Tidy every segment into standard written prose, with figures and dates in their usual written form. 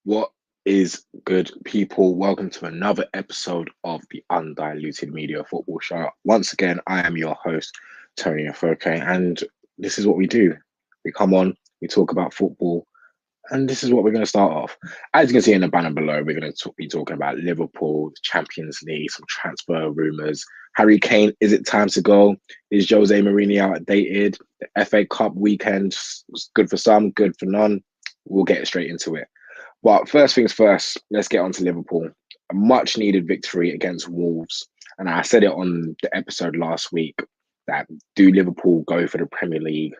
What is good, people? Welcome to another episode of the Undiluted Media Football Show. Once again, I am your host, Toni Afoke, and this is what we do. We come on, we talk about football, and this is what we're going to start off. As you can see in the banner below, we're going to be talking about Liverpool, the Champions League, some transfer rumours. Harry Kane, is it time to go? Is Jose Mourinho outdated? The FA Cup weekend was good for some, good for none. We'll get straight into it. But first things first, let's get on to Liverpool. A much needed victory against Wolves. And I said it on the episode last week that do Liverpool go for the Premier League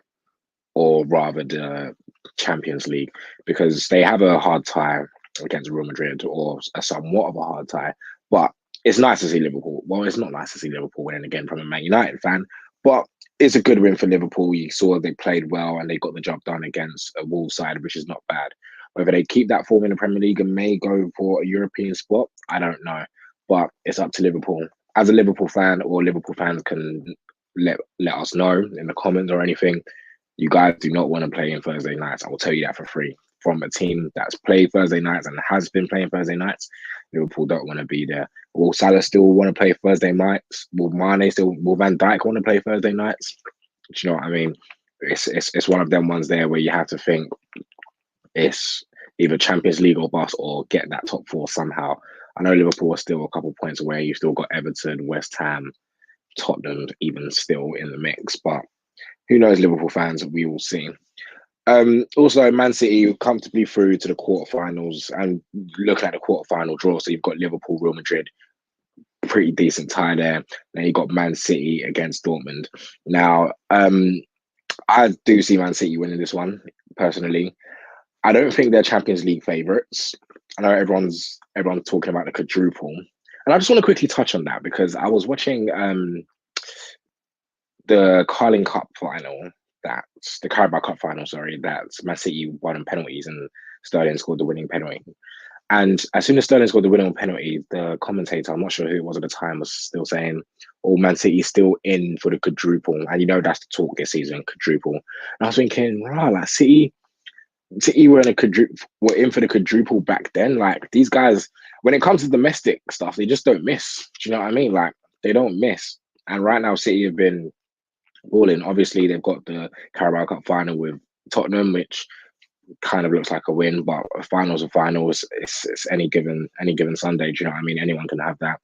or rather the Champions League? Because they have a hard tie against Real Madrid, or a somewhat of a hard tie. But it's nice to see Liverpool. Well, it's not nice to see Liverpool winning again from a Man United fan, but it's a good win for Liverpool. You saw they played well and they got the job done against a Wolves side, which is not bad. Whether they keep that form in the Premier League and may go for a European spot, I don't know. But it's up to Liverpool. As a Liverpool fan, or Liverpool fans can let us know in the comments or anything, you guys do not want to play in Thursday nights. I will tell you that for free. From a team that's played Thursday nights and has been playing Thursday nights, Liverpool don't want to be there. Will Salah still want to play Thursday nights? Will Van Dijk want to play Thursday nights? Do you know what I mean? It's one of them ones there where you have to think it's either Champions League or bust, or get that top four somehow. I know Liverpool are still a couple points away. You've still got Everton, West Ham, Tottenham even still in the mix. But who knows, Liverpool fans, we will see. Also, Man City comfortably through to the quarterfinals, and looking at the quarterfinal draw, so you've got Liverpool, Real Madrid, pretty decent tie there. Then you got Man City against Dortmund. Now, I do see Man City winning this one personally. I don't think they're Champions League favourites. I know everyone's talking about the quadruple, and I just want to quickly touch on that because I was watching the Carling Cup final. That's the Carabao Cup final. Sorry, that's Man City won on penalties and Sterling scored the winning penalty. And as soon as Sterling scored the winning penalty, the commentator, I'm not sure who it was at the time, was still saying, "Oh, Man City still in for the quadruple," and you know that's the talk this season, quadruple. And I was thinking, wow, like City were were in for the quadruple back then. Like these guys, when it comes to domestic stuff, they just don't miss. Do you know what I mean? Like they don't miss. And right now, City have been balling. Obviously, they've got the Carabao Cup final with Tottenham, which kind of looks like a win. But finals are finals. It's any given Sunday. Do you know what I mean? Anyone can have that.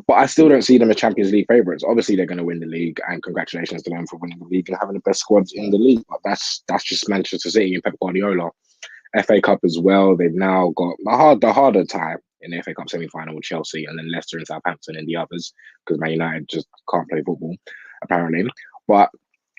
But I still don't see them as Champions League favourites. Obviously, they're going to win the league, and congratulations to them for winning the league and having the best squads in the league. But that's just Manchester City and Pep Guardiola. FA Cup as well. They've now got the harder tie in the FA Cup semi-final with Chelsea, and then Leicester and Southampton in the others, because Man United just can't play football apparently. But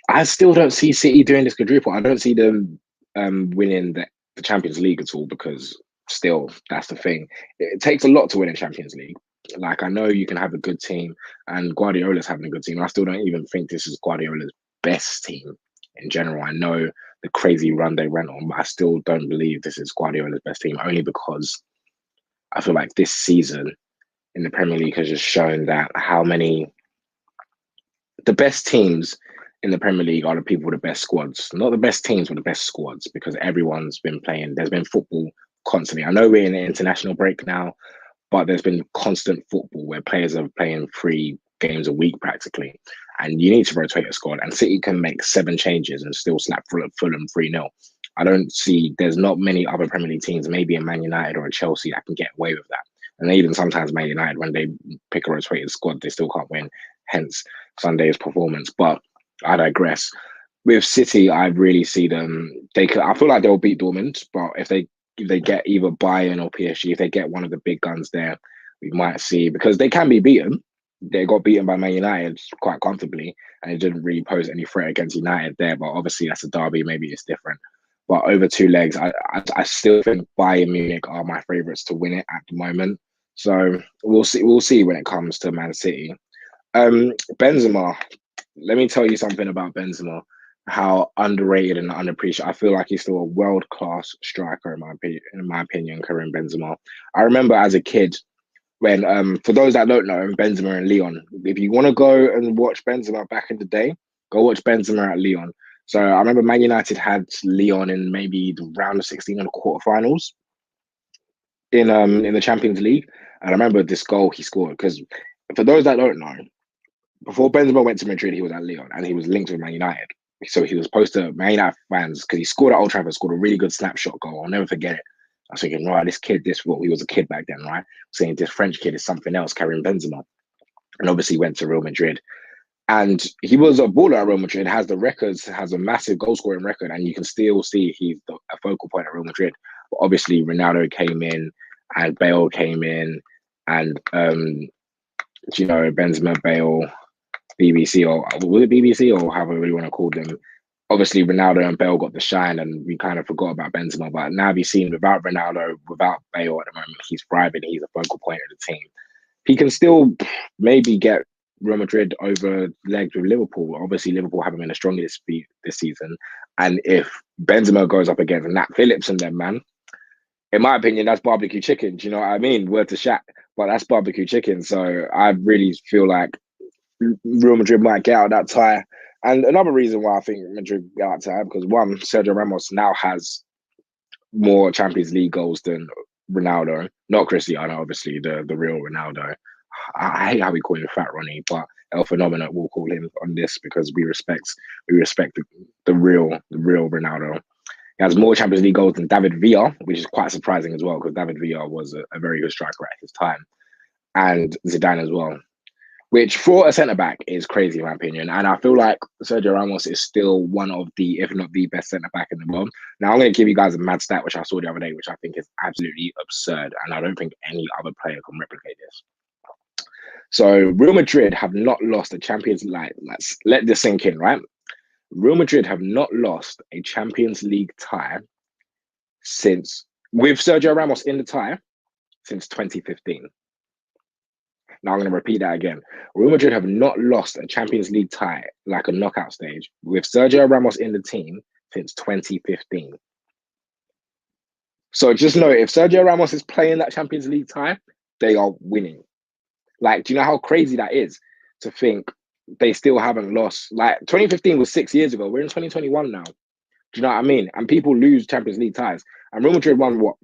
I still don't see City doing this quadruple. I don't see them winning the Champions League at all, because still that's the thing. It takes a lot to win a Champions League. Like, I know you can have a good team, and Guardiola's having a good team. I still don't even think this is Guardiola's best team in general. I know the crazy run they went on, but I still don't believe this is Guardiola's best team, only because I feel like this season in the Premier League has just shown that the best teams in the Premier League are the people with the best squads, not the best teams with the best squads, because everyone's been playing. There's been football constantly. I know we're in an international break now, but there's been constant football where players are playing 3 games a week practically, and you need to rotate a squad. And City can make 7 changes and still slap Fulham 3-0. I don't see, there's not many other Premier League teams, maybe a Man United or a Chelsea, that can get away with that. And even sometimes Man United, when they pick a rotated squad, they still can't win, hence Sunday's performance. But I digress. With City, I really see them, I feel like they'll beat Dortmund, but if they get either Bayern or PSG, if they get one of the big guns there, we might see, because they can be beaten. They got beaten by Man United quite comfortably, and it didn't really pose any threat against United there. But obviously, that's a derby. Maybe it's different. But over 2 legs, I still think Bayern Munich are my favourites to win it at the moment. So we'll see. We'll see when it comes to Man City. Benzema. Let me tell you something about Benzema. How underrated and unappreciated. I feel like he's still a world-class striker in my opinion, Karim Benzema. I remember as a kid when, for those that don't know, Benzema and Leon. If you want to go and watch Benzema back in the day, go watch Benzema at Leon. So I remember Man United had Leon in maybe the round of 16 of the quarterfinals. in the Champions League. And I remember this goal he scored because for those that don't know, before Benzema went to Madrid, he was at Lyon and he was linked with Man United. So he was supposed to Man United fans because he scored at Old Trafford, scored a really good snapshot goal. I'll never forget it. I was thinking, right, this kid, well, he was a kid back then, right? Saying this French kid is something else, carrying Benzema. And obviously went to Real Madrid. And he was a baller at Real Madrid, has the records, has a massive goal scoring record, and you can still see he's a focal point at Real Madrid. But obviously, Ronaldo came in, and Bale came in, and Benzema, Bale, BBC, or was it BBC, or however you really want to call them. Obviously, Ronaldo and Bale got the shine, and we kind of forgot about Benzema. But now we've seen without Ronaldo, without Bale at the moment, he's thriving. He's a focal point of the team. He can still maybe get Real Madrid over legs with Liverpool. Obviously, Liverpool haven't been as strong this season. And if Benzema goes up against Nat Phillips and them, man, in my opinion, that's barbecue chicken. Do you know what I mean? Word to Shaq, but that's barbecue chicken. So I really feel like Real Madrid might get out of that tie. And another reason why I think Madrid get out of tie, because one, Sergio Ramos now has more Champions League goals than Ronaldo, not Cristiano, obviously the real Ronaldo. I hate how we call him Fat Ronnie, but El Phenomenal will call him on this because we respect the real Ronaldo. He has more Champions League goals than David Villa, which is quite surprising as well because David Villa was a very good striker at his time, and Zidane as well. Which for a centre back is crazy in my opinion, and I feel like Sergio Ramos is still one of the, if not the best centre back in the world. Now I'm going to give you guys a mad stat which I saw the other day, which I think is absolutely absurd, and I don't think any other player can replicate this. So Real Madrid have not lost a Champions League. Let's let this sink in, right? Real Madrid have not lost a Champions League tie since, with Sergio Ramos in the tie, since 2015. Now I'm going to repeat that again. Real Madrid have not lost a Champions League tie, like a knockout stage, with Sergio Ramos in the team since 2015. So just know, if Sergio Ramos is playing that Champions League tie, they are winning. Like, do you know how crazy that is to think they still haven't lost? Like, 2015 was 6 years ago. We're in 2021 now. Do you know what I mean? And people lose Champions League ties. And Real Madrid won what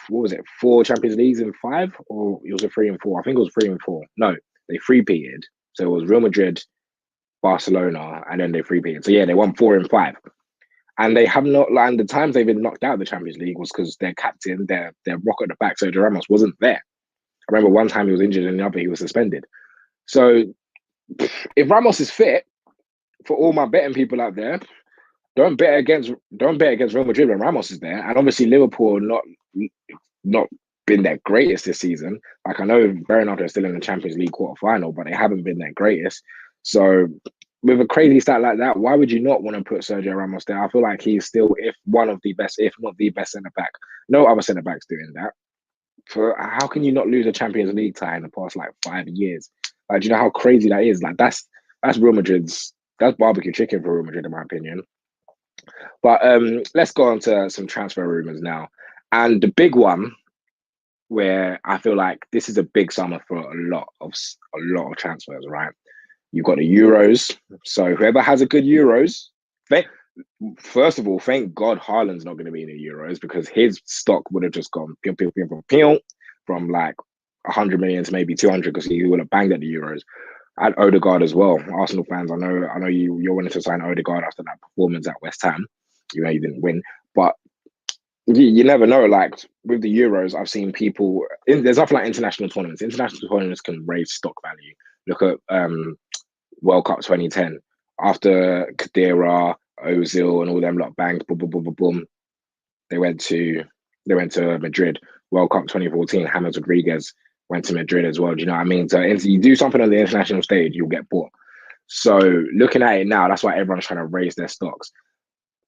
was it? 4 Champions Leagues in 5, or it was a 3 and 4? I think it was 3 and 4. No, they three-peated. So it was Real Madrid, Barcelona, and then they three-peated. So yeah, they won 4 and 5. And they have not, like, the times they've been knocked out of the Champions League was because their captain, their rock at the back, Sergio Ramos, wasn't there. I remember one time he was injured and the other he was suspended. So if Ramos is fit, for all my betting people out there, don't bet against Real Madrid when Ramos is there. And obviously Liverpool not been their greatest this season. Like, I know Bernardo is still in the Champions League quarterfinal, but they haven't been their greatest. So with a crazy stat like that, why would you not want to put Sergio Ramos there? I feel like he's still, if one of the best, if not the best centre back. No other centre backs doing that. How can you not lose a Champions League tie in the past like 5 years? Like, do you know how crazy that is? Like, that's Real Madrid's, that's barbecue chicken for Real Madrid in my opinion. But let's go on to some transfer rumors now. And the big one, where I feel like this is a big summer for a lot of transfers, right? You've got the Euros. So whoever has a good Euros, first of all, thank God Haaland's not going to be in the Euros, because his stock would have just gone from like 100 million to maybe 200, because he would have banged at the Euros. And Odegaard as well. Arsenal fans, I know you're wanting to sign Odegaard after that performance at West Ham. You know, you didn't win, but you never know. Like with the Euros, I've seen people. There's nothing like international tournaments. International tournaments can raise stock value. Look at World Cup 2010. After Khedira, Ozil, and all them lot banged, boom, boom, boom, boom, boom. They went to Madrid. World Cup 2014. James Rodriguez went to Madrid as well. Do you know what I mean? So you do something on the international stage, you'll get bought. So looking at it now, that's why everyone's trying to raise their stocks.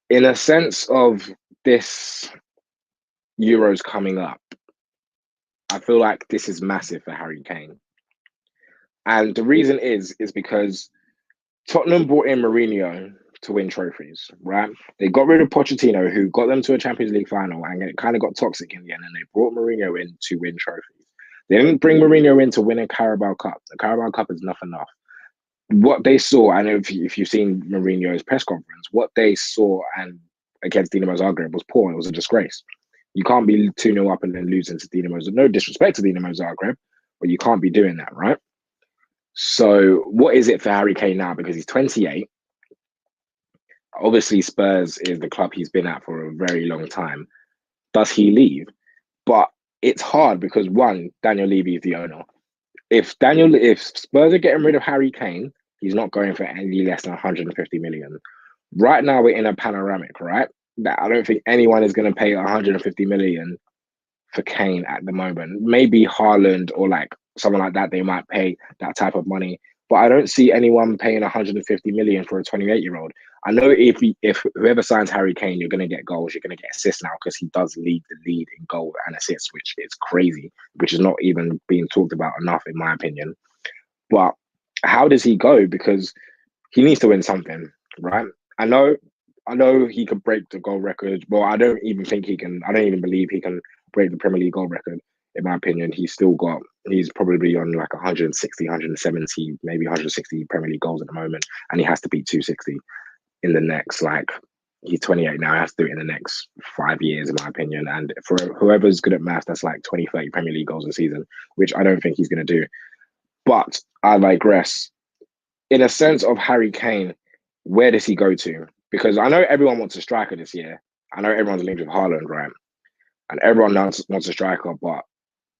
In a sense of this Euros coming up, I feel like this is massive for Harry Kane. And the reason is because Tottenham brought in Mourinho to win trophies, right? They got rid of Pochettino, who got them to a Champions League final, and it kind of got toxic in the end, and they brought Mourinho in to win trophies. They didn't bring Mourinho in to win a Carabao Cup. The Carabao Cup is not enough. What they saw, and if you've seen Mourinho's press conference, what they saw and against Dinamo Zagreb was poor. It was a disgrace. You can't be 2-0 up and then losing to Dinamo. No disrespect to Dinamo Zagreb, but you can't be doing that, right? So what is it for Harry Kane now? Because he's 28. Obviously, Spurs is the club he's been at for a very long time. Does he leave? But it's hard because one, Daniel Levy is the owner. If Spurs are getting rid of Harry Kane, he's not going for any less than 150 million. Right now, we're in a panoramic, right? That I don't think anyone is going to pay 150 million for Kane at the moment. Maybe Haaland or like someone like that, they might pay that type of money. But I don't see anyone paying 150 million for a 28-year-old. I know if whoever signs Harry Kane, you're going to get goals, you're going to get assists now because he does lead the lead in goal and assists, which is crazy, which is not even being talked about enough, in my opinion. But how does he go? Because he needs to win something, right? I know he could break the goal record. Well, I don't even think he can. I don't even believe he can break the Premier League goal record. In my opinion, he's probably on like 160, 170, maybe 160 Premier League goals at the moment, and he has to beat 260 in the next, like, he's 28 now. He has to do it in the next 5 years, in my opinion. And for whoever's good at maths, that's like 20, 30 Premier League goals a season, which I don't think he's going to do. But I digress. In a sense of Harry Kane, where does he go to? Because I know everyone wants a striker this year. I know everyone's linked with Haaland, right? And everyone wants a striker, but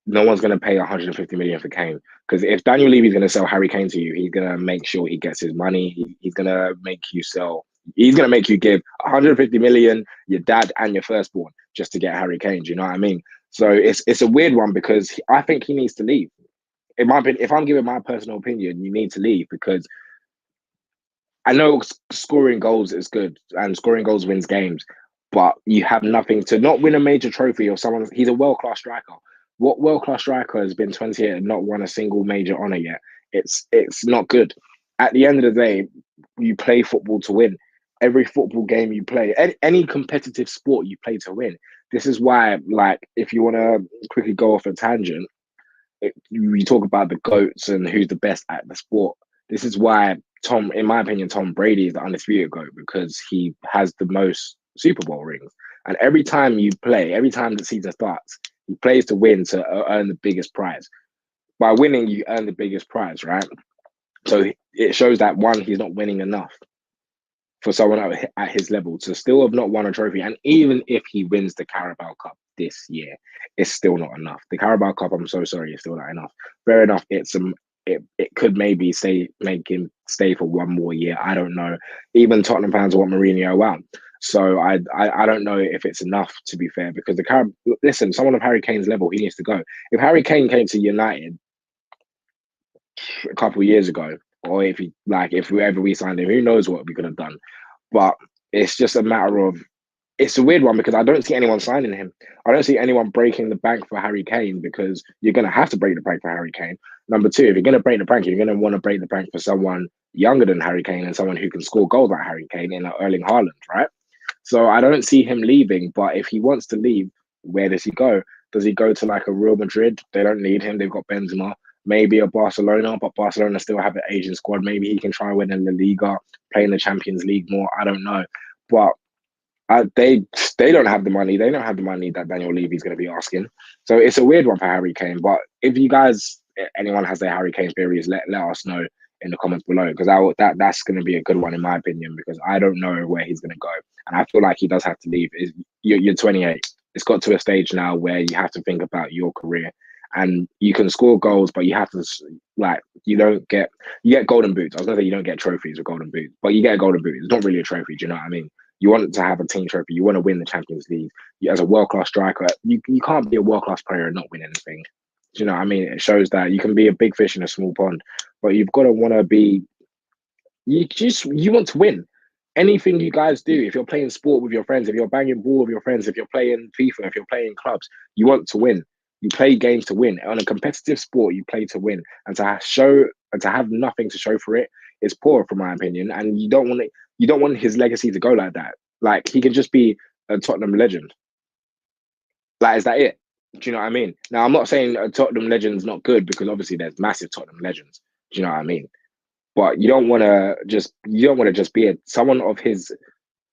no one's going to pay 150 million for Kane. Because if Daniel Levy's going to sell Harry Kane to you, he's going to make sure he gets his money. He's going to make you sell. He's going to make you give 150 million, your dad and your firstborn, just to get Harry Kane. Do you know what I mean? So it's a weird one because I think he needs to leave. In my opinion, if I'm giving my personal opinion, you need to leave because I know scoring goals is good and scoring goals wins games, but you have nothing to not win a major trophy or someone. He's a world class striker. What world class striker has been 28 and not won a single major honor yet? It's not good. At the end of the day, you play football to win. Every football game you play, any competitive sport you play to win. This is why, like, if you want to quickly go off a tangent, you talk about the GOATs and who's the best at the sport. This is why in my opinion, Tom Brady is the undisputed GOAT because he has the most Super Bowl rings. And every time the season starts, he plays to win to earn the biggest prize. By winning, you earn the biggest prize, right? So it shows that one, he's not winning enough for someone at his level to still have not won a trophy. And even if he wins the Carabao Cup this year, it's still not enough. The Carabao Cup, I'm so sorry, is still not enough. Fair enough, it could maybe make him stay for one more year. I don't know. Even Tottenham fans want Mourinho out. So I don't know if it's enough, to be fair, because listen, someone of Harry Kane's level, he needs to go. If Harry Kane came to United a couple of years ago, or if whoever we signed him, who knows what we could have done. But it's just a matter of, it's a weird one because I don't see anyone signing him. I don't see anyone breaking the bank for Harry Kane because you're going to have to break the bank for Harry Kane. Number two, if you're going to break the bank, you're going to want to break the bank for someone younger than Harry Kane and someone who can score goals like Harry Kane in Erling Haaland, right? So I don't see him leaving. But if he wants to leave, where does he go? Does he go to like a Real Madrid? They don't need him. They've got Benzema. Maybe a Barcelona, but Barcelona still have an Asian squad. Maybe he can try winning the Liga, play in the Champions League more. I don't know. But they don't have the money. They don't have the money that Daniel Levy's going to be asking. So it's a weird one for Harry Kane. But if you guys, anyone has their Harry Kane theories, let us know in the comments below because that's going to be a good one in my opinion because I don't know where he's going to go and I feel like he does have to leave. You're 28. It's got to a stage now where you have to think about your career and you can score goals, but you have to you get golden boots. I was going to say you don't get trophies with golden boots, but you get a golden boot. It's not really a trophy. Do you know what I mean? You want to have a team trophy. You want to win the Champions League. As a world-class striker, you can't be a world-class player and not win anything. Do you know what I mean? It shows that you can be a big fish in a small pond, but you've got to want to be. You want to win. Anything you guys do, if you're playing sport with your friends, if you're banging ball with your friends, if you're playing FIFA, if you're playing clubs, you want to win. You play games to win. On a competitive sport, you play to win, and to have nothing to show for it is poor, from my opinion. And you don't want it. You don't want his legacy to go like that. Like he can just be a Tottenham legend. Like, is that it? Do you know what I mean? Now, I'm not saying a Tottenham legend's not good because obviously there's massive Tottenham legends. Do you know what I mean? But you don't want to just be someone of his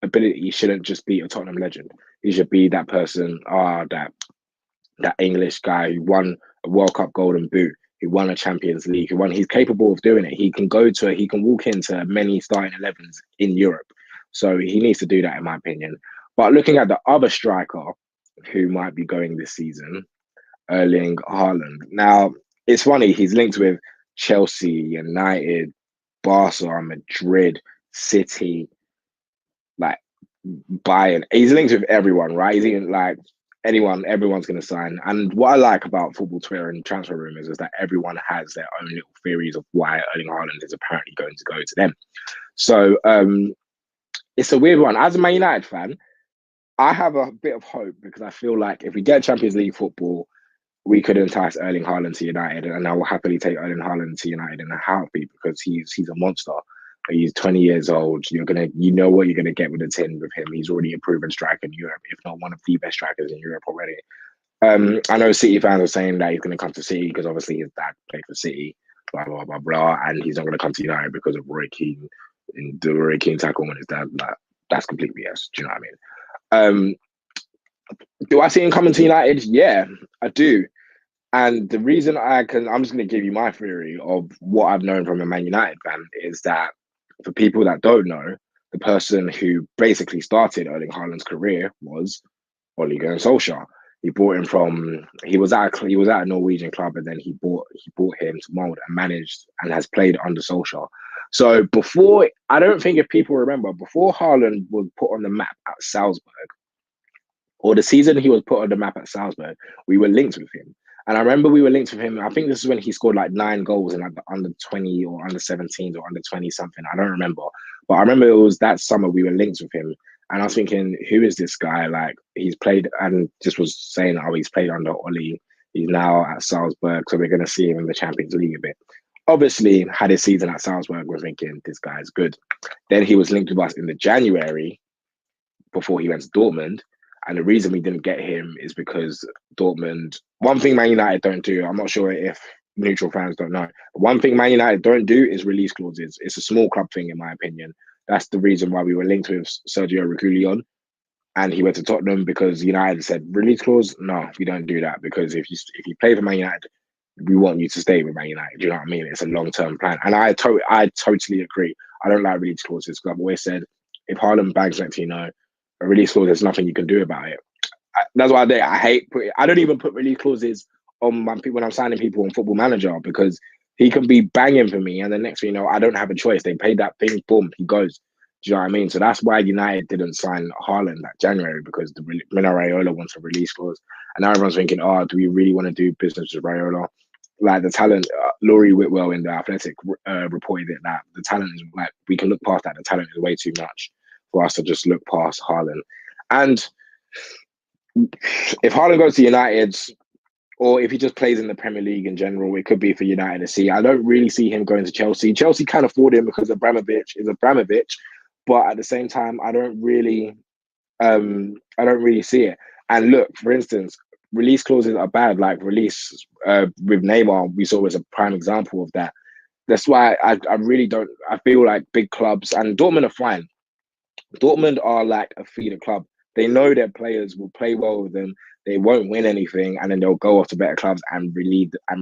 ability shouldn't just be a Tottenham legend. he should be that person, that English guy who won a World Cup Golden Boot, who won a Champions League, he's capable of doing it. He can walk into many starting 11s in Europe. So he needs to do that, in my opinion. But looking at the other striker who might be going this season, Erling Haaland. Now, it's funny, he's linked with Chelsea, United, Barca, Madrid, City, like Bayern. He's linked with everyone, right? He's even like everyone's going to sign. And what I like about football Twitter and transfer rumors is that everyone has their own little theories of why Erling Haaland is apparently going to go to them. So it's a weird one. As a Man United fan, I have a bit of hope because I feel like if we get Champions League football, we could entice Erling Haaland to United, and I will happily take Erling Haaland to United in a heartbeat because he's a monster. He's 20 years old. You know what you're gonna get with the tin with him. He's already a proven striker in Europe, if not one of the best strikers in Europe already. I know City fans are saying that he's gonna come to City because obviously his dad played for City, blah blah blah blah, and he's not gonna come to United because of Roy Keane and the Roy Keane tackle on his dad. Like, that's complete BS. Do you know what I mean? Do I see him coming to United? Yeah, I do. And the reason I'm just going to give you my theory of what I've known from a Man United fan is that for people that don't know, the person who basically started Erling Haaland's career was Ole Gunnar Solskjaer. He brought him from he was at a Norwegian club, and then he brought him to Molde and managed and has played under Solskjaer. So before, I don't think if people remember, before Haaland was put on the map at Salzburg, or the season he was put on the map at Salzburg, we were linked with him. And I remember we were linked with him. I think this is when he scored like 9 goals in like the under 20 or under 17s or under 20 something. I don't remember. But I remember it was that summer we were linked with him. And I was thinking, who is this guy? Like, he's played, and just was saying, oh, he's played under Oli. He's now at Salzburg. So we're going to see him in the Champions League a bit. Obviously, had his season at Salzburg, we're thinking, this guy's good. Then he was linked with us in the January before he went to Dortmund. And the reason we didn't get him is because Dortmund, one thing Man United don't do, I'm not sure if neutral fans don't know, but one thing Man United don't do is release clauses. It's a small club thing, in my opinion. That's the reason why we were linked with Sergio Reguilon, and he went to Tottenham because United said, release clause? No, we don't do that, because if you play for Man United, we want you to stay with Man United. Do you know what I mean? It's a long-term plan. And I totally agree. I don't like release clauses because I've always said, if Haaland bangs next to a release clause, there's nothing you can do about it. That's why I don't even put release clauses on when I'm signing people on Football Manager, because he can be banging for me, and the next thing you know, I don't have a choice. They paid that thing, boom, he goes. Do you know what I mean? So that's why United didn't sign Haaland that January, because the Mino Raiola wants a release clause, and now everyone's thinking, oh, do we really want to do business with Raiola? Like the talent, Laurie Whitwell in the Athletic reported it, that the talent is like, we can look past that. The talent is way too much for us to just look past Haaland. And if Haaland goes to United, or if he just plays in the Premier League in general, it could be for United to see. I don't really see him going to Chelsea. Chelsea can't afford him because Abramovich is Abramovich, but at the same time, I don't really see it. And look, for instance, release clauses are bad. Like release with Neymar, we saw as a prime example of that. That's why I really don't. I feel like big clubs, and Dortmund are fine. Dortmund are like a feeder club. They know their players will play well with them. They won't win anything, and then they'll go off to better clubs and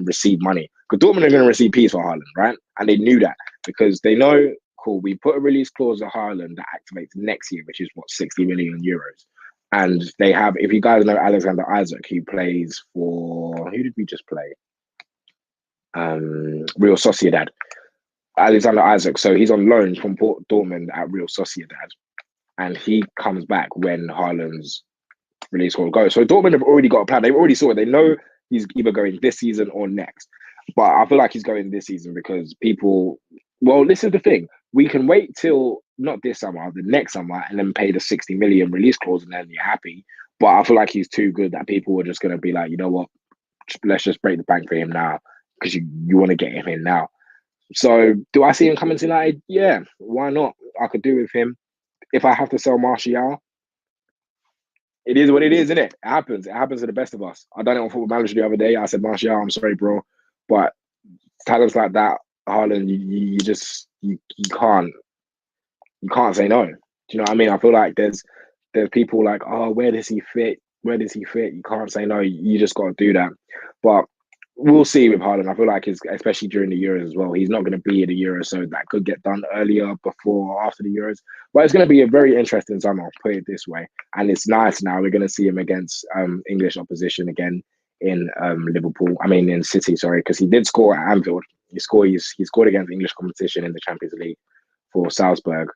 receive money. Because Dortmund are going to receive peas for Haaland, right? And they knew that, because they know, cool, we put a release clause on Haaland that activates next year, which is what, 60 million euros. And they have, if you guys know Alexander Isaac, he plays for, who did we just play? Real Sociedad. Alexander Isaac. So he's on loan from Dortmund at Real Sociedad, and he comes back when Haaland's release will go. So Dortmund have already got a plan. They've already saw it. They know he's either going this season or next. But I feel like he's going this season because people, well, this is the thing. We can wait till not this summer, the next summer, and then pay the 60 million release clause, and then you're happy. But I feel like he's too good that people are just going to be like, you know what, let's just break the bank for him now, because you want to get him in now. So do I see him coming to United? Yeah, why not? I could do with him. If I have to sell Martial, it is what it is, isn't it? It happens. It happens to the best of us. I done it on Football Manager the other day. I said, Martial, I'm sorry, bro, but talents like that, Haaland, you can't say no. Do you know what I mean? I feel like there's there's people like, oh, where does he fit? Where does he fit? You can't say no. You just got to do that. But we'll see with Haaland. I feel like especially during the Euros as well, he's not going to be in the Euros, so that could get done earlier, before or after the Euros. But it's going to be a very interesting summer, I'll put it this way. And it's nice now. We're going to see him against English opposition again in Liverpool. I mean, in City, sorry, because he did score at Anfield. He scored against English competition in the Champions League for Salzburg.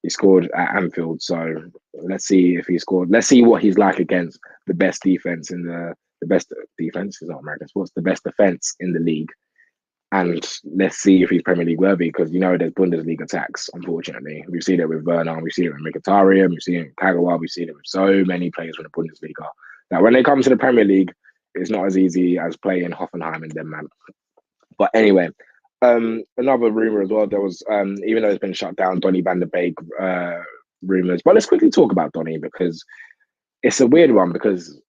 He scored at Anfield, so let's see if he scored. Let's see what he's like against the best defense in the best defense is not American sports, the best defense in the league, and let's see if he's Premier League worthy, because there's Bundesliga tax. Unfortunately, we've seen it with Werner, we've seen it with Mkhitaryan, we've seen it with Kagawa, we've seen it with so many players from the Bundesliga that when they come to the Premier League, it's not as easy as playing Hoffenheim and them, man. But anyway, another rumor as well. There was, even though it's been shut down, Donny van der Beek rumors. But let's quickly talk about Donny, because it's a weird one, because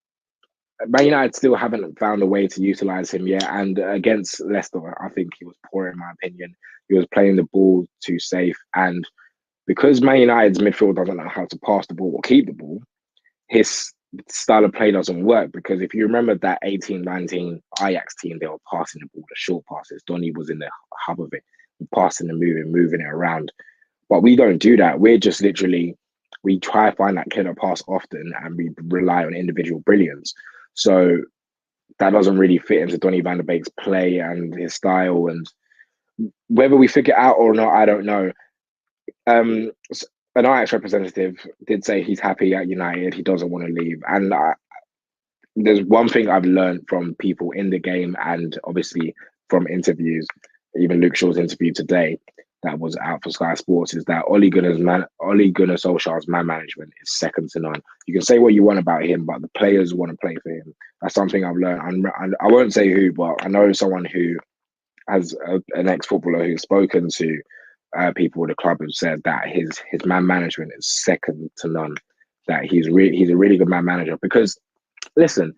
Man United still haven't found a way to utilize him yet. And against Leicester, I think he was poor in my opinion. He was playing the ball too safe, and because Man United's midfield doesn't know how to pass the ball or keep the ball, his style of play doesn't work. Because if you remember that 18-19 Ajax team, they were passing the ball, the short passes. Donny was in the hub of it, passing and moving it around. But we don't do that. We're just literally, we try to find that killer pass often, and we rely on individual brilliance. So that doesn't really fit into Donny van der Beek's play and his style. And whether we figure it out or not, I don't know. An Ajax representative did say he's happy at United. He doesn't want to leave. And there's one thing I've learned from people in the game, and obviously from interviews, even Luke Shaw's interview today that was out for Sky Sports, is that Ole Gunnar Solskjaer's man management is second to none. You can say what you want about him, but the players want to play for him. That's something I've learned. I won't say who, but I know someone who has an ex-footballer who's spoken to people at the club, have said that his man management is second to none. That he's a really good man manager. Because listen,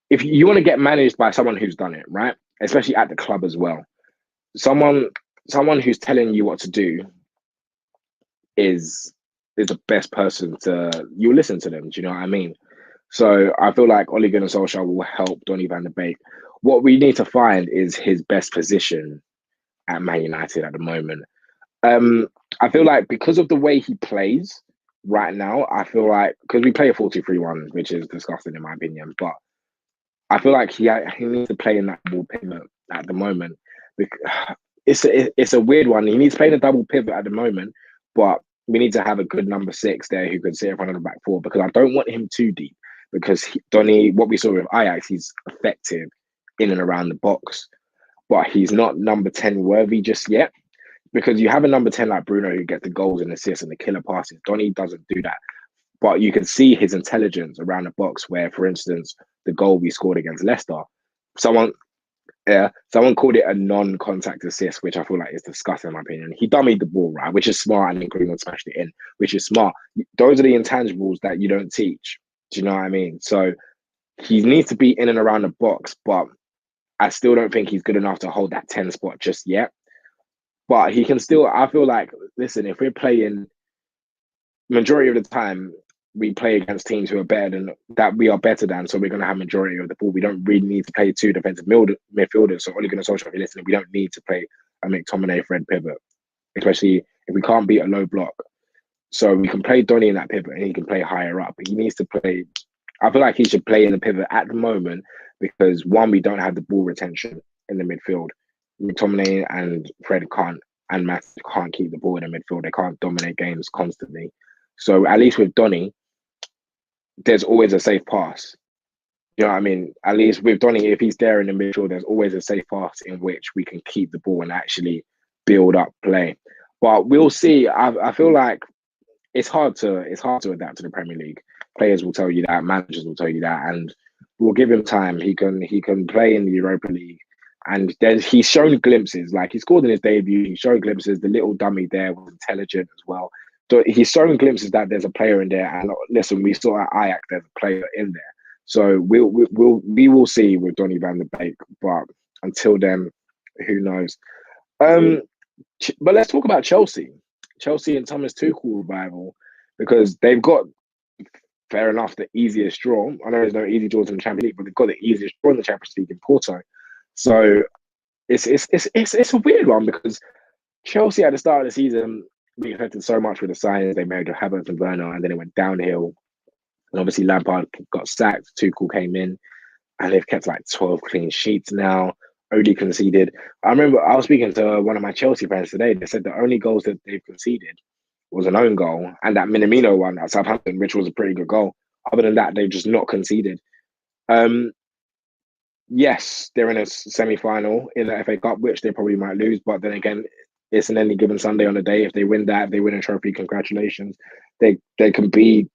if you want to get managed by someone who's done it, right, especially at the club as well, someone who's telling you what to do is the best person you listen to them. Do you know what I mean? So I feel like Ole Gunnar Solskjaer will help Donny van der Beek. What we need to find is his best position at Man United at the moment. I feel like because of the way he plays right now, I feel like, because we play a 4-2-3-1, which is disgusting in my opinion, but I feel like he needs to play in that ball pivot at the moment. It's a weird one. He needs to play in a double pivot at the moment, but we need to have a good number 6 there who can sit in front of the back 4, because I don't want him too deep. Because Donny, what we saw with Ajax, he's effective in and around the box, but he's not number 10 worthy just yet. Because you have a number 10 like Bruno who gets the goals and assists and the killer passes. Donny doesn't do that. But you can see his intelligence around the box, where, for instance, the goal we scored against Leicester, someone called it a non-contact assist, which I feel like is disgusting in my opinion. He dummied the ball, right, which is smart, and then Greenwood smashed it in, which is smart. Those are the intangibles that you don't teach. Do you know what I mean? So he needs to be in and around the box, but I still don't think he's good enough to hold that 10 spot just yet. But he can still, I feel like, listen, if we're playing, majority of the time, we play against teams who are better than, that we are better than, so we're going to have majority of the ball. We don't really need to play 2 defensive midfielders. So Ole Gunnar Solskjaer, if you're listening, we don't need to play a McTominay Fred pivot, especially if we can't beat a low block. So we can play Donny in that pivot, and he can play higher up. He needs to play, I feel like he should play in the pivot at the moment, because one, we don't have the ball retention in the midfield. McTominay and Fred can't, and Matt can't keep the ball in the midfield. They can't dominate games constantly. So at least with Donny, there's always a safe pass. You know what I mean? At least with Donny, if he's there in the midfield, there's always a safe pass in which we can keep the ball and actually build up play. But we'll see. I feel like it's hard to adapt to the Premier League. Players will tell you that, managers will tell you that, and we'll give him time. He can play in the Europa League, and he's shown glimpses. Like, he scored in his debut. He showed glimpses. The little dummy there was intelligent as well. So he's shown glimpses that there's a player in there. And listen, we saw at Ajax there's a player in there. So we will see with Donny van der Beek. But until then, who knows? But let's talk about Chelsea and Thomas Tuchel revival, because they've got fair enough, the easiest draw. I know there's no easy draws in the Champions League, but they've got the easiest draw in the Champions League in Porto. So it's a weird one because Chelsea at the start of the season, we expected so much with the signings they made with Havertz and Werner, and then it went downhill. And obviously Lampard got sacked, Tuchel came in, and they've kept like 12 clean sheets now. Only conceded. I remember I was speaking to one of my Chelsea friends today. They said the only goals that they've conceded was an own goal and that Minamino one at Southampton, which was a pretty good goal. Other than that, they've just not conceded. Um, yes, they're in a semi-final in the FA Cup, which they probably might lose. But then again, it's an any given Sunday on the day. If they win that, if they win a trophy, congratulations. They can be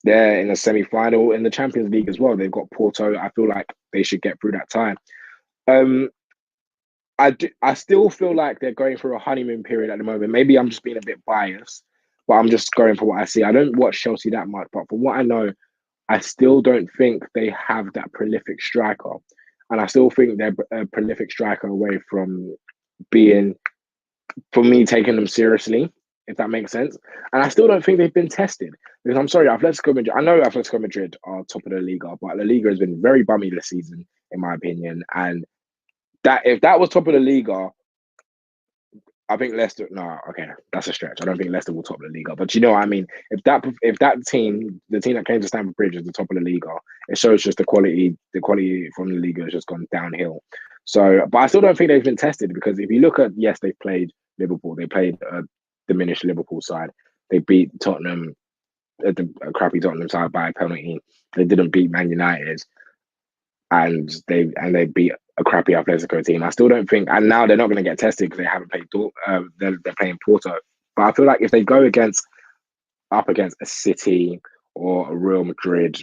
there in a semi-final in the Champions League as well. They've got Porto. I feel like they should get through that time. Um, I still feel like they're going through a honeymoon period at the moment. Maybe I'm just being a bit biased, but I'm just going for what I see. I don't watch Chelsea that much, but from what I know, I still don't think they have that prolific striker. And I still think they're a prolific striker away from being, for me, taking them seriously, if that makes sense. And I still don't think they've been tested. Because I'm sorry, Atletico Madrid, I know Atletico Madrid are top of the Liga, but La Liga has been very bummy this season, in my opinion. And that if that was top of the Liga, I think Leicester. No, okay, that's a stretch. I don't think Leicester will top the Liga, but you know what I mean. If that team, the team that came to Stamford Bridge, is the top of the Liga, it shows just the quality. The quality from the Liga has just gone downhill. So, but I still don't think they've been tested because if you look at yes, they played Liverpool. They played a diminished Liverpool side. They beat Tottenham, a crappy Tottenham side by a penalty. They didn't beat Man United, and they beat a crappy Atletico team. I still don't think, and now they're not going to get tested because they haven't played. They're playing Porto, but I feel like if they go up against a City or a Real Madrid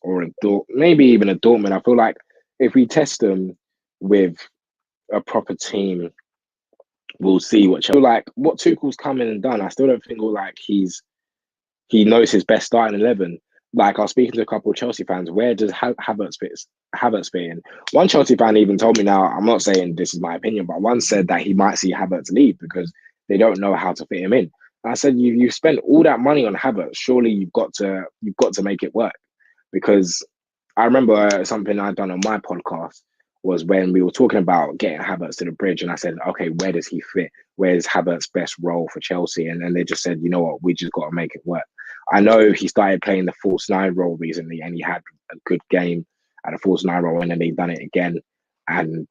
or maybe even a Dortmund, I feel like if we test them with a proper team, we'll see what. I feel like what Tuchel's come in and done. I still don't think like he knows his best starting 11. Like I was speaking to a couple of Chelsea fans, where does Havertz fit in? One Chelsea fan even told me now, I'm not saying this is my opinion, but one said that he might see Havertz leave because they don't know how to fit him in. And I said, you've spent all that money on Havertz, surely you've got to make it work. Because I remember something I'd done on my podcast was when we were talking about getting Havertz to the bridge, and I said, okay, where does he fit? Where's Havertz's best role for Chelsea? And then they just said, you know what, we just got to make it work. I know he started playing the false nine role recently, and he had a good game at a false nine role, and then they've done it again, and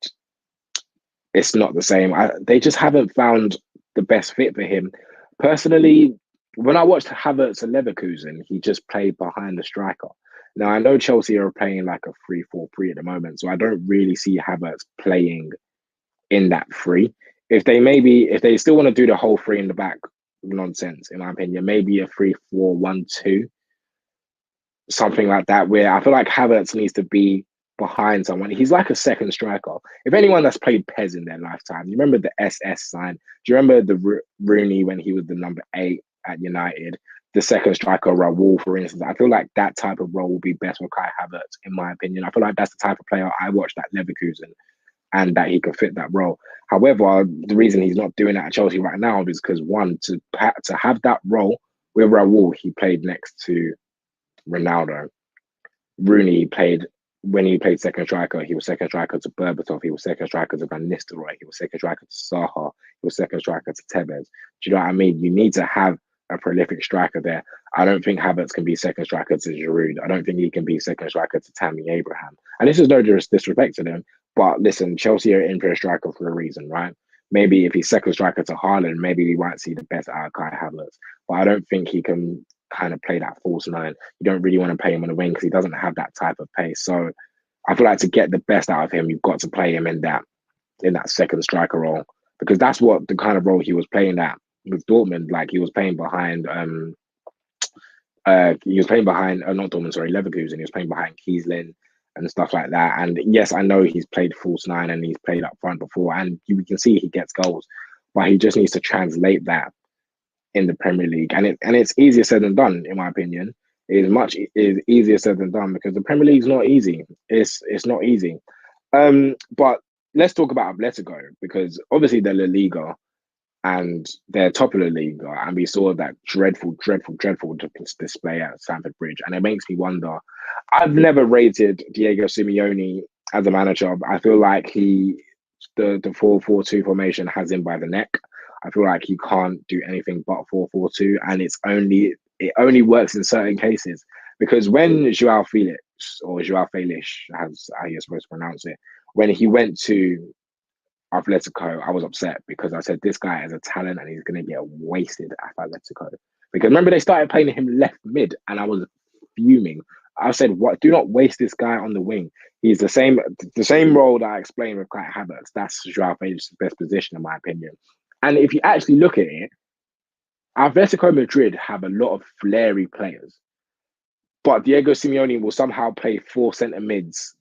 it's not the same. They just haven't found the best fit for him. Personally, when I watched Havertz at Leverkusen, he just played behind the striker. Now I know Chelsea are playing like a 3-4-3 at the moment, so I don't really see Havertz playing in that three. If they still want to do the whole three in the back nonsense, in my opinion, maybe a 3-4-1-2, something like that, where I feel like Havertz needs to be behind someone. He's like a second striker. If anyone that's played Pez in their lifetime, you remember the SS sign? Do you remember the Rooney when he was the number 8 at United? The second striker, Raul, for instance. I feel like that type of role will be best for Kai Havertz, in my opinion. I feel like that's the type of player I watched at Leverkusen and that he could fit that role. However, the reason he's not doing that at Chelsea right now is because, one, to have that role with Raul, he played next to Ronaldo. Rooney played when he played second striker. He was second striker to Berbatov. He was second striker to Van Nistelrooy. He was second striker to Saha. He was second striker to Tevez. Do you know what I mean? You need to have a prolific striker there. I don't think Havertz can be second striker to Giroud. I don't think he can be second striker to Tammy Abraham. And this is no disrespect to them, but listen, Chelsea are in for a striker for a reason, right? Maybe if he's second striker to Haaland, maybe we might see the best out of Kai Havertz. But I don't think he can kind of play that false nine. You don't really want to play him on the wing because he doesn't have that type of pace. So I feel like to get the best out of him, you've got to play him in that second striker role, because that's what the kind of role he was playing at with Dortmund. Like he was playing behind not Dortmund, sorry, Leverkusen. He was playing behind Kiesling and stuff like that. And yes, I know he's played false nine and he's played up front before, and you can see he gets goals, but he just needs to translate that in the Premier League. And it's easier said than done, in my opinion. It is easier said than done because the Premier League's not easy. It's not easy. But let's talk about Atletico, because obviously they're La Liga and they're top of the league. And we saw that dreadful display at Stamford Bridge. And it makes me wonder. I've never rated Diego Simeone as a manager. I feel like the 4-4-2 formation has him by the neck. I feel like he can't do anything but 4-4-2, and it only works in certain cases. Because when Joao Felix, or Joao Felix, as how you're supposed to pronounce it, when he went to Atletico, I was upset because I said this guy has a talent and he's going to get wasted at Atletico. Because remember, they started playing him left mid, and I was fuming. I said, "What? Do not waste this guy on the wing. He's the same role that I explained with Kai Havertz. That's Joao Felix's best position, in my opinion." And if you actually look at it, Atletico Madrid have a lot of flary players, but Diego Simeone will somehow play four centre mids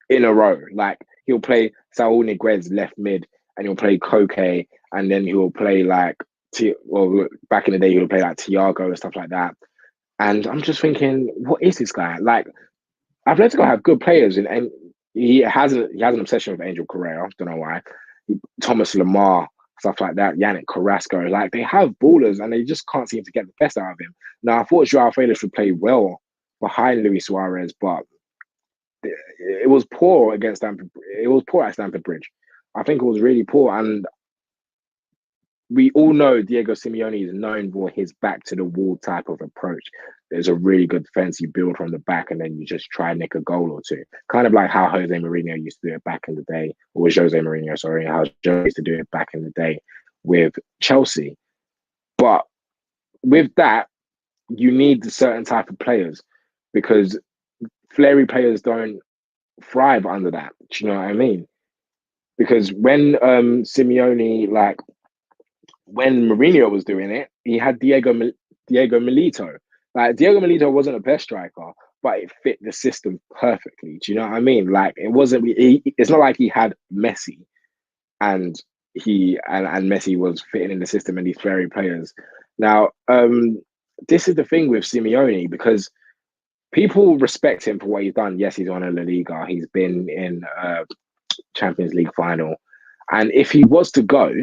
in a row. Like he'll play Saul Niguez left mid, and he'll play Koke, and then he'll play like well, back in the day he'll play like Thiago and stuff like that. And I'm just thinking, what is this guy? Like Atletico have good players, and he has an obsession with Angel Correa. I don't know why. Thomas Lemar, stuff like that. Yannick Carrasco, like they have ballers, and they just can't seem to get the best out of him. Now I thought Joao Felix would play well behind Luis Suarez, but it was poor against Stamford. It was poor at Stamford Bridge. I think it was really poor, and we all know Diego Simeone is known for his back to the wall type of approach. There's a really good defense you build from the back, and then you just try and nick a goal or two. Kind of like how Jose Mourinho used to do it back in the day, or Jose Mourinho, sorry, how Joe used to do it back in the day with Chelsea. But with that, you need a certain type of players because flary players don't thrive under that. Do you know what I mean? Because when Simeone, like when Mourinho was doing it, he had Diego Milito. Like Diego Milito wasn't a best striker, but it fit the system perfectly. Do you know what I mean? Like it wasn't. It's not like he had Messi and and Messi was fitting in the system and these very players. Now, this is the thing with Simeone because people respect him for what he's done. Yes, he's won a La Liga. He's been in Champions League final, and if he was to go,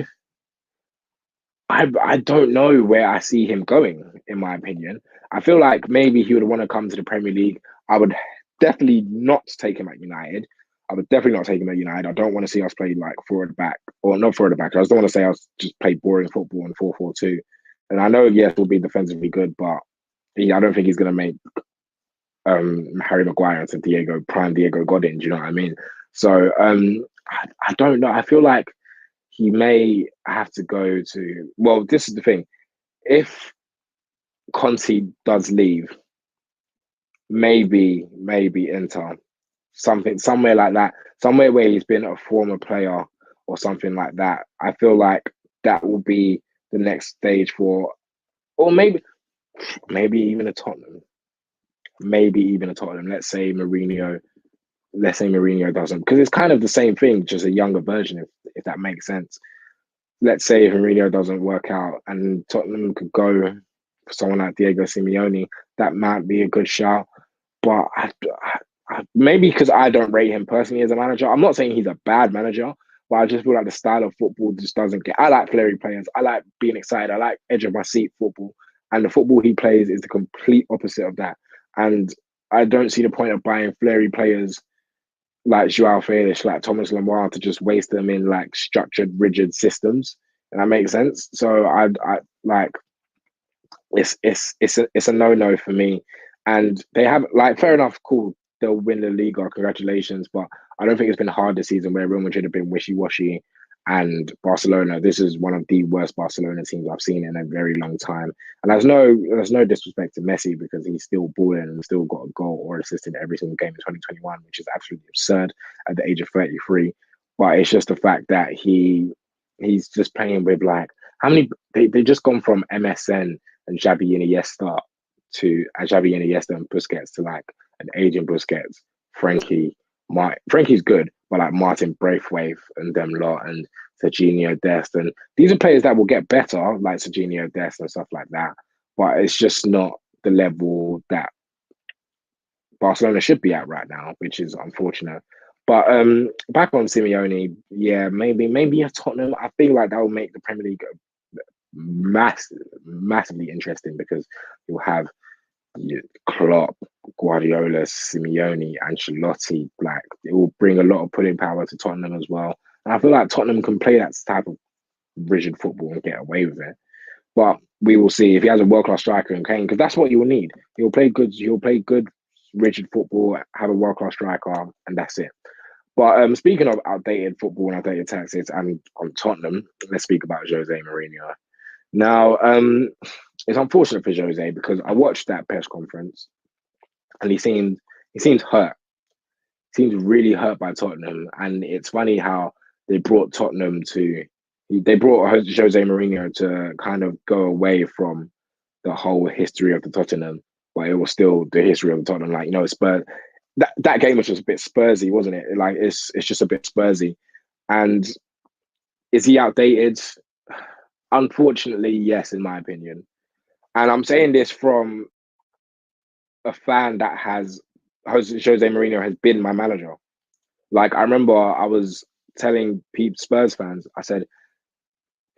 I don't know where I see him going, in my opinion. I feel like maybe he would want to come to the Premier League. I would definitely not take him at United. I would definitely not take him at United. I don't want to see us play like forward back, or not forward back. I just don't want to say us just play boring football in 4-4-2. And I know, yes, we'll be defensively good, but I don't think he's going to make Harry Maguire into prime Diego Godin. Do you know what I mean? So I don't know. I feel like he may have to go to. Well, this is the thing. If Conte does leave, maybe Inter, somewhere like that, somewhere where he's been a former player or something like that. I feel like that will be the next stage for, or maybe even a Tottenham. Maybe even a Tottenham. Let's say Mourinho doesn't, because it's kind of the same thing, just a younger version, if that makes sense. Let's say if Mourinho doesn't work out and Tottenham could go for someone like Diego Simeone, that might be a good shout. But maybe because I don't rate him personally as a manager. I'm not saying he's a bad manager, but I just feel like the style of football just doesn't get. I like flary players. I like being excited. I like edge of my seat football. And the football he plays is the complete opposite of that. And I don't see the point of buying flary players like Joao Felix, like Thomas Lemar, to just waste them in like structured, rigid systems. And that makes sense. So I like it's a no for me. And they have like fair enough, cool. They'll win the league, or congratulations. But I don't think it's been hard this season where Real Madrid have been wishy washy, and Barcelona. This is one of the worst Barcelona teams I've seen in a very long time. And there's no disrespect to Messi because he's still balling and still got a goal or assist in every single game in 2021, which is absolutely absurd at the age of 33. But it's just the fact that he's just playing with like how many they just gone from MSN and Xavi Iniesta and Busquets to like an aging Busquets, Frankie. Frankie's good, but like Martin Braithwaite and them lot and Serginho Dest, and these are players that will get better, like Serginho Dest and stuff like that. But it's just not the level that Barcelona should be at right now, which is unfortunate. But back on Simeone, yeah, maybe a Tottenham. I feel like that will make the Premier League massively interesting because you'll have Klopp, Guardiola, Simeone, Ancelotti. Like it will bring a lot of pulling power to Tottenham as well. And I feel like Tottenham can play that type of rigid football and get away with it. But we will see if he has a world class striker in Kane, because that's what you will need. He'll play good. He'll play good rigid football, have a world class striker, and that's it. But speaking of outdated football and outdated tactics, and on Tottenham, let's speak about Jose Mourinho. Now, it's unfortunate for Jose because I watched that press conference and he seemed hurt. He seems really hurt by Tottenham, and it's funny how they brought Jose Mourinho to kind of go away from the whole history of the Tottenham, but it was still the history of the Tottenham. Like Spurs. That game was just a bit Spursy, wasn't it? Like it's just a bit Spursy. And is he outdated? Unfortunately, yes, in my opinion. And I'm saying this from a fan that has Jose Mourinho has been my manager. Like I remember I was telling Spurs fans, I said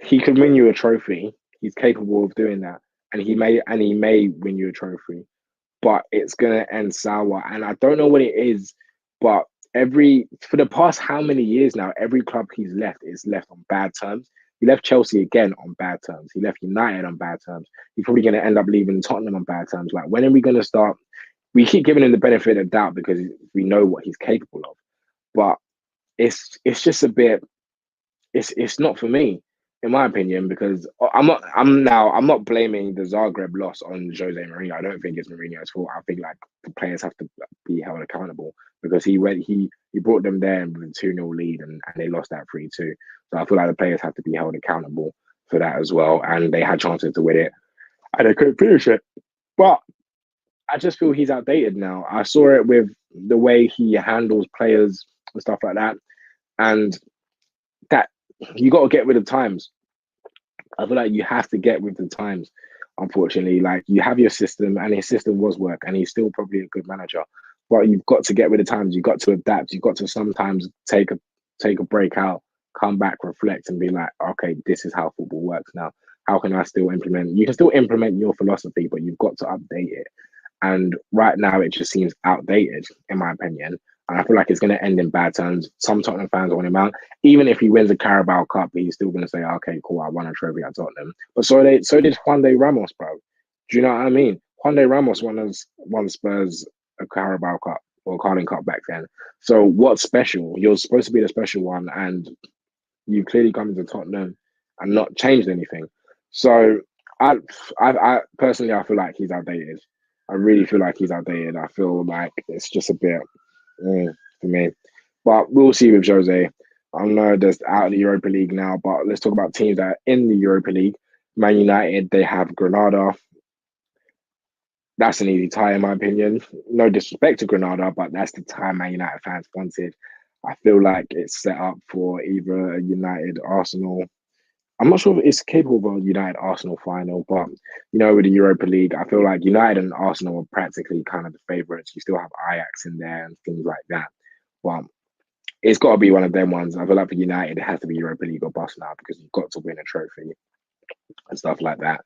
he could win you a trophy. He's capable of doing that, and he may win you a trophy, but it's gonna end sour. And I don't know what it is, but for the past how many years now, every club he's left is left on bad terms. He left Chelsea again on bad terms. He left United on bad terms. He's probably going to end up leaving Tottenham on bad terms. Like, when are we going to start? We keep giving him the benefit of doubt because we know what he's capable of, but it's just a bit. It's not for me, in my opinion, because I'm not blaming the Zagreb loss on Jose Mourinho. I don't think it's Mourinho's fault. I think like the players have to be held accountable because he brought them there with a 2-0 lead and they lost that 3-2. So I feel like the players have to be held accountable for that as well. And they had chances to win it and they couldn't finish it. But I just feel he's outdated now. I saw it with the way he handles players and stuff like that. And that you got to get with the times. I feel like you have to get with the times. Unfortunately, like you have your system, and his system was work, and he's still probably a good manager. But you've got to get with the times. You've got to adapt. You've got to sometimes take a break out, come back, reflect, and be like, okay, this is how football works now. How can I still implement? You can still implement your philosophy, but you've got to update it. And right now, it just seems outdated, in my opinion. And I feel like it's going to end in bad terms. Some Tottenham fans want him out. Even if he wins the Carabao Cup, he's still going to say, okay, cool, I won a trophy at Tottenham. But so did Juan de Ramos, bro. Do you know what I mean? Juan de Ramos won Spurs a Carabao Cup or Carling Cup back then. So what's special? You're supposed to be the special one, and you clearly come to Tottenham and not changed anything. So I personally, I feel like he's outdated. I really feel like he's outdated. I feel like it's just a bit for me. But we'll see with Jose. I know there's out of the Europa League now, but let's talk about teams that are in the Europa League. Man United, they have Granada. That's an easy tie, in my opinion. No disrespect to Granada, but that's the tie Man United fans wanted. I feel like it's set up for either a United Arsenal. I'm not sure if it's capable of a United Arsenal final, but with the Europa League, I feel like United and Arsenal are practically kind of the favourites. You still have Ajax in there and things like that. But it's got to be one of them ones. I feel like for United, it has to be Europa League or bust now because you've got to win a trophy and stuff like that.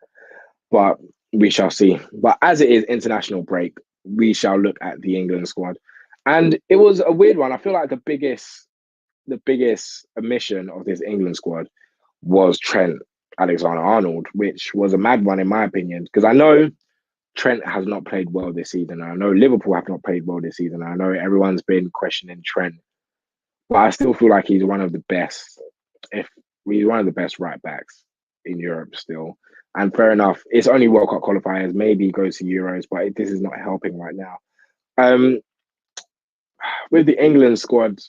But we shall see. But as it is international break, we shall look at the England squad. And it was a weird one. I feel like the biggest omission of this England squad was Trent Alexander-Arnold, which was a mad one in my opinion, because I know Trent has not played well this season. I know Liverpool have not played well this season. I know everyone's been questioning Trent, but I still feel like he's one of the best, if he's one of the best right backs in Europe still. And fair enough, it's only World Cup qualifiers. Maybe he goes to Euros, but this is not helping right now. With the England squad,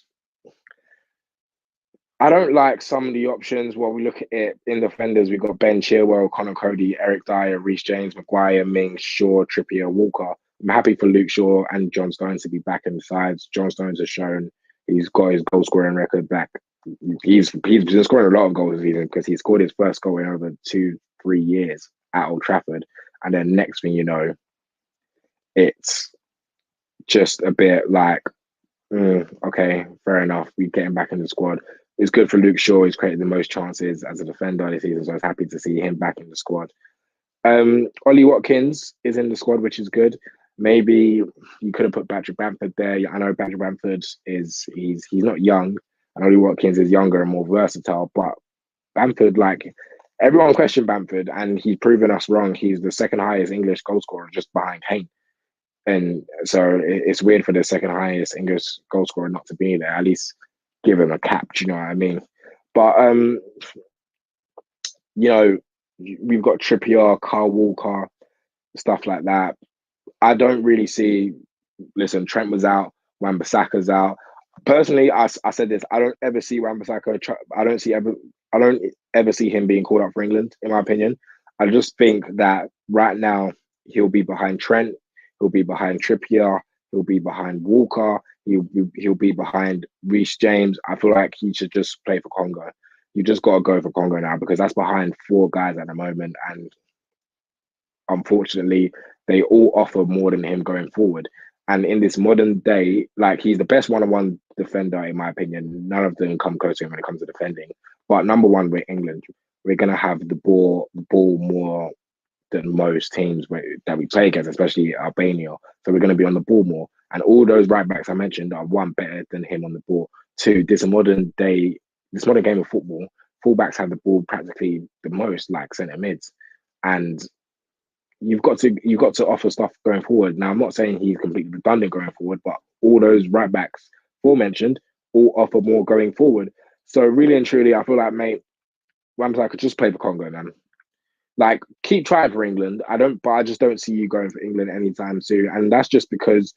I don't like some of the options. Well, we look at it in defenders. We've got Ben Chilwell, Connor Cody, Eric Dyer, Reece James, Maguire, Mings, Shaw, Trippier, Walker. I'm happy for Luke Shaw and John Stones to be back in the sides. John Stones has shown he's got his goal scoring record back. He's been scoring a lot of goals this season because he scored his first goal in over 2-3 years at Old Trafford. And then next thing you know, it's just a bit like Okay, fair enough. We get him back in the squad. It's good for Luke Shaw. He's created the most chances as a defender this season, so I was happy to see him back in the squad. Ollie Watkins is in the squad, which is good. Maybe you could have put Patrick Bamford there. I know Patrick Bamford is he's not young, and Ollie Watkins is younger and more versatile. But Bamford, like everyone questioned Bamford, and he's proven us wrong. He's the second highest English goal scorer, just behind Kane. And so it's weird for the second highest English goal scorer not to be there. At least give him a cap. Do you know what I mean? But you know, we've got Trippier, Kyle Walker, stuff like that. I don't really see. Listen, Trent was out, Wan-Bissaka's out. Personally, I said this. I don't ever see Wan-Bissaka. I don't ever see him being called up for England. In my opinion, I just think that right now he'll be behind Trent. He'll be behind Trippier. He'll be behind Walker. He'll be behind Reece James. I feel like he should just play for Congo. You just got to go for Congo now because that's behind four guys at the moment, and unfortunately, they all offer more than him going forward. And in this modern day, like he's the best one-on-one defender in my opinion. None of them come close to him when it comes to defending. But number one, we're England. We're gonna have the ball more than most teams that we play against, especially Albania. So we're gonna be on the ball more. And all those right backs I mentioned are one better than him on the ball. Two, this modern game of football, fullbacks have the ball practically the most, like centre mids. And you've got to offer stuff going forward. Now, I'm not saying he's completely redundant going forward, but all those right backs aforementioned all offer more going forward. So really and truly, I feel like, mate, Ramsey could just play for Congo, man. Like, keep trying for England. But I just don't see you going for England anytime soon. And that's just because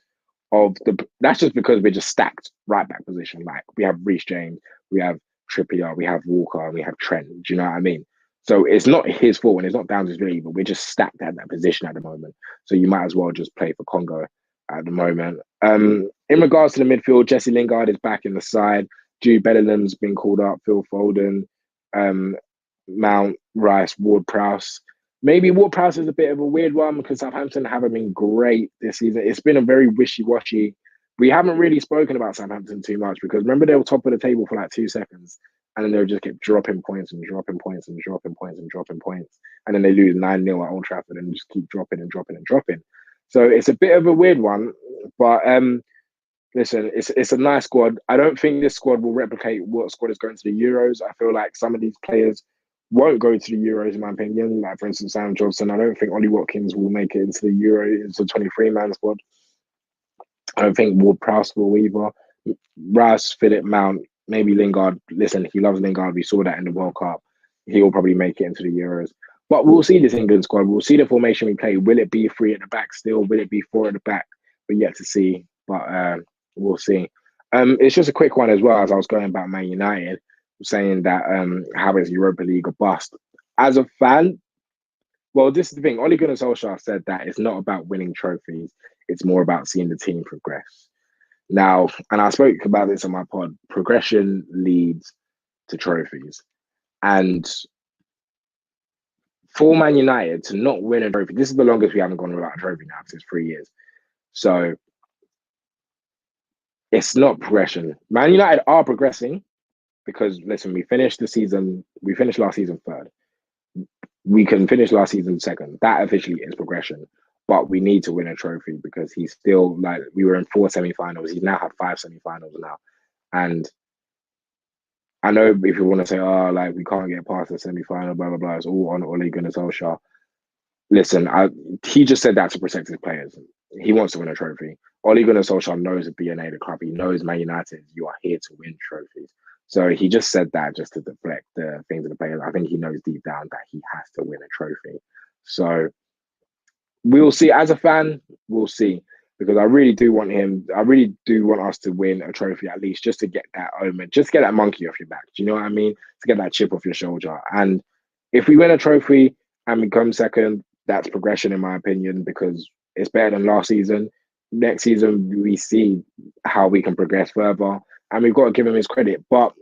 we're just stacked right back position. Like we have Reece James, we have Trippier, we have Walker, and we have Trent. Do you know what I mean? So it's not his fault and it's not down to his ability, but we're just stacked at that position at the moment. So you might as well just play for Congo at the moment. In regards to the midfield, Jesse Lingard is back in the side. Jude Bellingham's been called up. Phil Foden, um, Mount, Rice, Ward Prowse. Maybe Ward Prowse is a bit of a weird one because Southampton haven't been great this season. It's been a very wishy-washy. We haven't really spoken about Southampton too much because remember they were top of the table for like 2 seconds and then they'll just keep dropping points and dropping points and dropping points and dropping points. And then they lose 9-0 at Old Trafford and just keep dropping and dropping and dropping. So it's a bit of a weird one. But listen, it's a nice squad. I don't think this squad will replicate what squad is going to the Euros. I feel like some of these players won't go to the Euros, in my opinion. Like, for instance, Sam Johnson. I don't think Ollie Watkins will make it into the Euro. It's a 23-man squad. I don't think Ward Prowse will either. Rice, Philip, Mount, maybe Lingard. Listen, he loves Lingard. We saw that in the World Cup. He will probably make it into the Euros. But we'll see this England squad. We'll see the formation we play. Will it be three at the back still? Will it be four at the back? We're yet to see. But we'll see. It's just a quick one as well, as I was going about Man United, saying that how is Europa League a bust? As a fan, well, this is the thing. Ole Gunnar Solskjaer said that it's not about winning trophies. It's more about seeing the team progress. Now, and I spoke about this on my pod, progression leads to trophies. And for Man United to not win a trophy, this is the longest we haven't gone without a trophy now, since 3 years. So it's not progression. Man United are progressing because, listen, we finished last season third. We can finish last season second. That officially is progression. But we need to win a trophy because he's still like we were in 4 semi-finals. He's now had 5 semi-finals now. And I know if you want to say, oh, like we can't get past the semi-final, blah blah blah, it's all on Ole Gunnar Solskjaer. Listen, he just said that to protect his players. He wants to win a trophy. Ole Gunnar Solskjaer knows the DNA, the club. He knows Man United. You are here to win trophies. So he just said that just to deflect the things of the players. I think he knows deep down that he has to win a trophy. So we'll see. As a fan, we'll see. Because I really do want him. I really do want us to win a trophy at least, just to get that omen, just to get that monkey off your back. Do you know what I mean? To get that chip off your shoulder. And if we win a trophy and we come second, that's progression in my opinion, because it's better than last season. Next season, we see how we can progress further, and we've got to give him his credit. But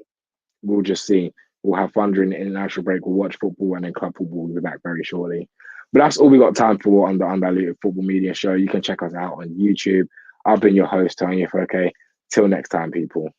we'll just see. We'll have fun during the international break. We'll watch football, and then club football will be back very shortly. But that's all we got time for on the Undiluted Football Media Show. You can check us out on YouTube. I've been your host, Toni Afoke. Till next time, people.